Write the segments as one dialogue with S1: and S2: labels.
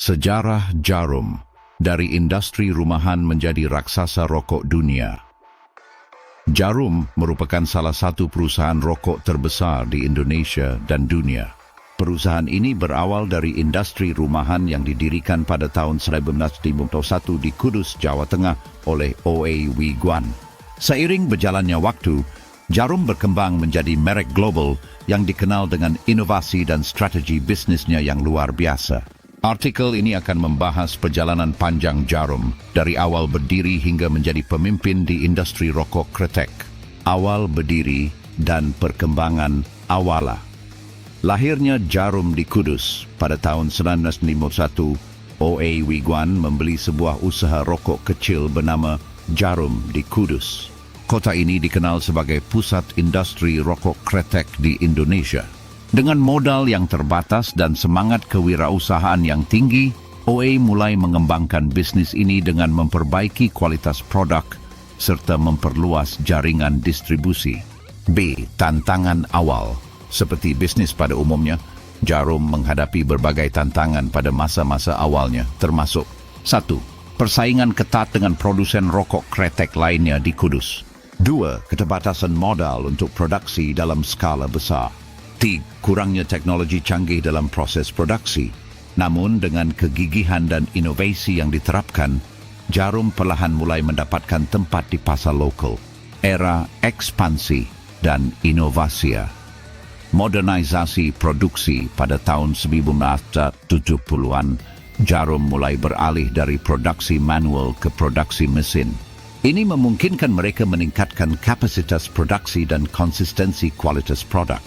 S1: Sejarah jarum, dari industri rumahan menjadi raksasa rokok dunia. Jarum merupakan salah satu perusahaan rokok terbesar di Indonesia dan dunia. Perusahaan ini berawal dari industri rumahan yang didirikan pada tahun 1951 di Kudus, Jawa Tengah oleh O.A. Wee Guan. Seiring berjalannya waktu, Jarum berkembang menjadi merek global yang dikenal dengan inovasi dan strategi bisnisnya yang luar biasa. Artikel ini akan membahas perjalanan panjang Jarum dari awal berdiri hingga menjadi pemimpin di industri rokok kretek. Awal berdiri dan perkembangan awalnya. Lahirnya Jarum di Kudus pada tahun 1951, O.A. Wee Guan membeli sebuah usaha rokok kecil bernama Jarum di Kudus. Kota ini dikenal sebagai pusat industri rokok kretek di Indonesia. Dengan modal yang terbatas dan semangat kewirausahaan yang tinggi, O.A. mulai mengembangkan bisnis ini dengan memperbaiki kualitas produk serta memperluas jaringan distribusi. B. Tantangan awal. Seperti bisnis pada umumnya, Jarum menghadapi berbagai tantangan pada masa-masa awalnya, termasuk 1. Persaingan ketat dengan produsen rokok kretek lainnya di Kudus. 2. Keterbatasan modal untuk produksi dalam skala besar. 3. Kurangnya teknologi canggih dalam proses produksi. Namun dengan kegigihan dan inovasi yang diterapkan, Jarum perlahan mulai mendapatkan tempat di pasar lokal. Era ekspansi dan inovasi. Modernisasi produksi pada tahun 1970-an, Jarum mulai beralih dari produksi manual ke produksi mesin. Ini memungkinkan mereka meningkatkan kapasitas produksi dan konsistensi kualitas produk.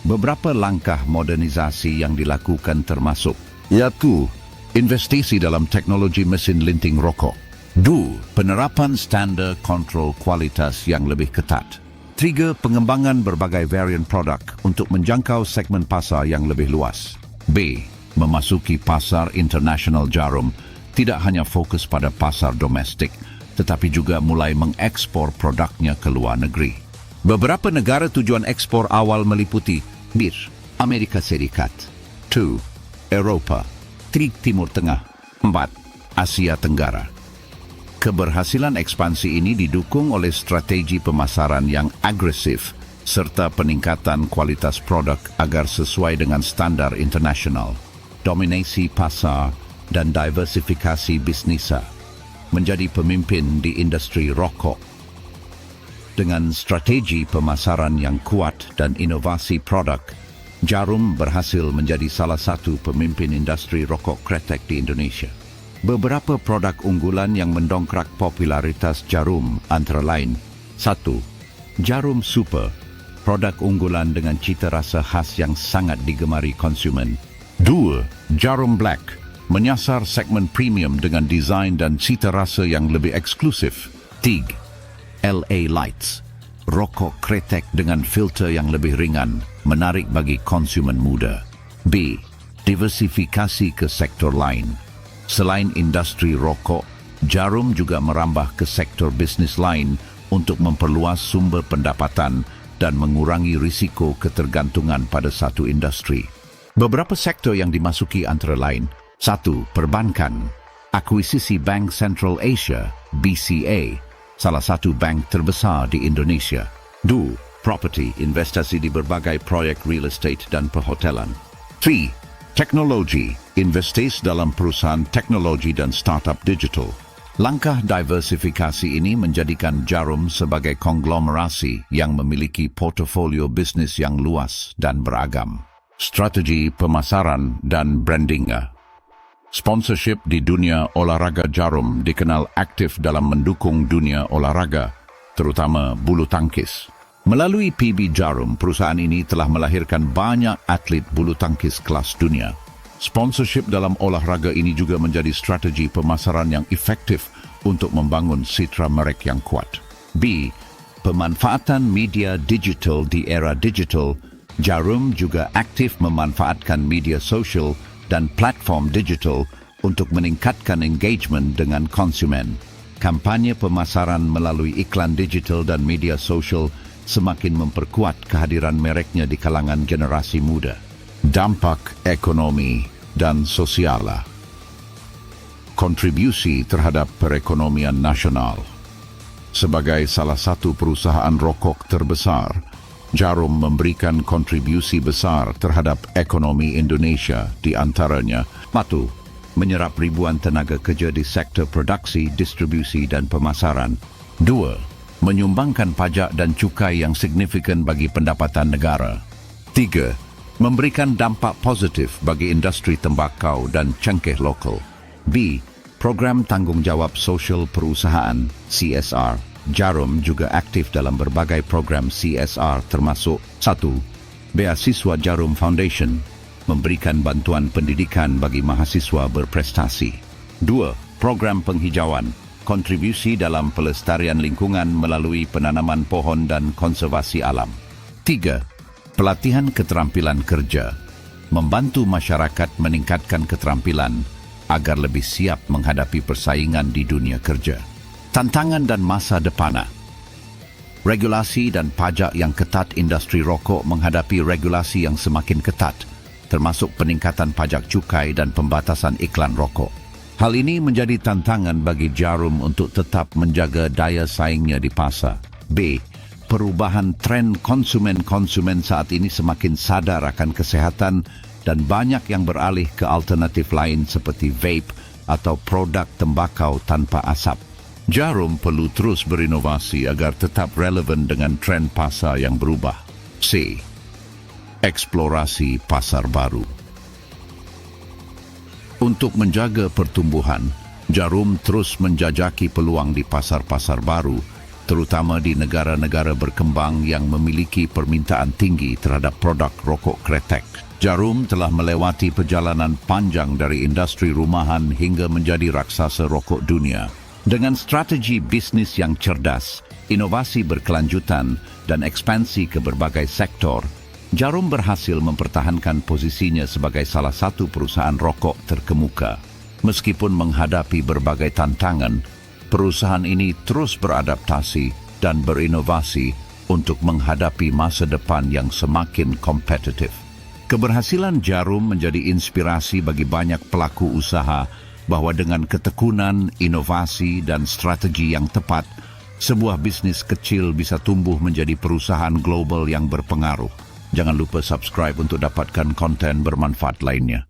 S1: Beberapa langkah modernisasi yang dilakukan termasuk, yaitu investasi dalam teknologi mesin linting rokok. 2. Penerapan standar kontrol kualitas yang lebih ketat. 3. Pengembangan berbagai varian produk untuk menjangkau segmen pasar yang lebih luas. B. Memasuki pasar internasional. Jarum tidak hanya fokus pada pasar domestik, tetapi juga mulai mengekspor produknya ke luar negeri. Beberapa negara tujuan ekspor awal meliputi 1. Amerika Serikat, 2. Eropa, 3. Timur Tengah, 4. Asia Tenggara. Keberhasilan ekspansi ini didukung oleh strategi pemasaran yang agresif serta peningkatan kualitas produk agar sesuai dengan standar internasional. Dominasi pasar dan diversifikasi bisnisnya. Menjadi pemimpin di industri rokok. Dengan strategi pemasaran yang kuat dan inovasi produk, Jarum berhasil menjadi salah satu pemimpin industri rokok kretek di Indonesia. Beberapa produk unggulan yang mendongkrak popularitas Jarum antara lain: 1. Jarum Super, produk unggulan dengan cita rasa khas yang sangat digemari konsumen. 2. Jarum Black, menyasar segmen premium dengan desain dan cita rasa yang lebih eksklusif. 3. LA Lights, rokok kretek dengan filter yang lebih ringan, menarik bagi konsumen muda. B. Diversifikasi ke sektor lain. Selain industri rokok, Jarum juga merambah ke sektor bisnis lain untuk memperluas sumber pendapatan dan mengurangi risiko ketergantungan pada satu industri. Beberapa sektor yang dimasuki antara lain: 1. Perbankan. Akuisisi Bank Central Asia, BCA, salah satu bank terbesar di Indonesia. 2. Property, investasi di berbagai proyek real estate dan perhotelan. 3. Teknologi, investasi dalam perusahaan teknologi dan startup digital. Langkah diversifikasi ini menjadikan Jarum sebagai konglomerasi yang memiliki portofolio bisnis yang luas dan beragam. Strategi pemasaran dan brandingnya. Sponsorship di dunia olahraga. Jarum dikenal aktif dalam mendukung dunia olahraga, terutama bulu tangkis. Melalui PB Jarum, perusahaan ini telah melahirkan banyak atlet bulu tangkis kelas dunia. Sponsorship dalam olahraga ini juga menjadi strategi pemasaran yang efektif untuk membangun citra merek yang kuat. B. Pemanfaatan media digital. Di era digital, Jarum juga aktif memanfaatkan media sosial dan platform digital untuk meningkatkan engagement dengan konsumen. Kampanye pemasaran melalui iklan digital dan media sosial semakin memperkuat kehadiran mereknya di kalangan generasi muda. Dampak ekonomi dan sosial. kontribusi terhadap perekonomian nasional. Sebagai salah satu perusahaan rokok terbesar, Jarum memberikan kontribusi besar terhadap ekonomi Indonesia, di antaranya satu, menyerap ribuan tenaga kerja di sektor produksi, distribusi dan pemasaran. Dua, menyumbangkan pajak dan cukai yang signifikan bagi pendapatan negara. Tiga, memberikan dampak positif bagi industri tembakau dan cengkeh lokal. B, program tanggungjawab sosial perusahaan (CSR). Jarum juga aktif dalam berbagai program CSR termasuk 1. Beasiswa Jarum Foundation, memberikan bantuan pendidikan bagi mahasiswa berprestasi. 2. Program penghijauan, kontribusi dalam pelestarian lingkungan melalui penanaman pohon dan konservasi alam. 3. Pelatihan keterampilan kerja, membantu masyarakat meningkatkan keterampilan agar lebih siap menghadapi persaingan di dunia kerja. Tantangan dan masa depan. Regulasi dan pajak yang ketat. Industri rokok menghadapi regulasi yang semakin ketat, termasuk peningkatan pajak cukai dan pembatasan iklan rokok. Hal ini menjadi tantangan bagi Jarum untuk tetap menjaga daya saingnya di pasar. B. Perubahan tren konsumen saat ini semakin sadar akan kesehatan dan banyak yang beralih ke alternatif lain seperti vape atau produk tembakau tanpa asap. Jarum perlu terus berinovasi agar tetap relevan dengan tren pasar yang berubah. C. Eksplorasi pasar baru. Untuk menjaga pertumbuhan, Jarum terus menjajaki peluang di pasar-pasar baru, terutama di negara-negara berkembang yang memiliki permintaan tinggi terhadap produk rokok kretek. Jarum telah melewati perjalanan panjang dari industri rumahan hingga menjadi raksasa rokok dunia. Dengan strategi bisnis yang cerdas, inovasi berkelanjutan, dan ekspansi ke berbagai sektor, Jarum berhasil mempertahankan posisinya sebagai salah satu perusahaan rokok terkemuka. Meskipun menghadapi berbagai tantangan, perusahaan ini terus beradaptasi dan berinovasi untuk menghadapi masa depan yang semakin kompetitif. Keberhasilan Jarum menjadi inspirasi bagi banyak pelaku usaha bahwa dengan ketekunan, inovasi, dan strategi yang tepat, sebuah bisnis kecil bisa tumbuh menjadi perusahaan global yang berpengaruh. Jangan lupa subscribe untuk dapatkan konten bermanfaat lainnya.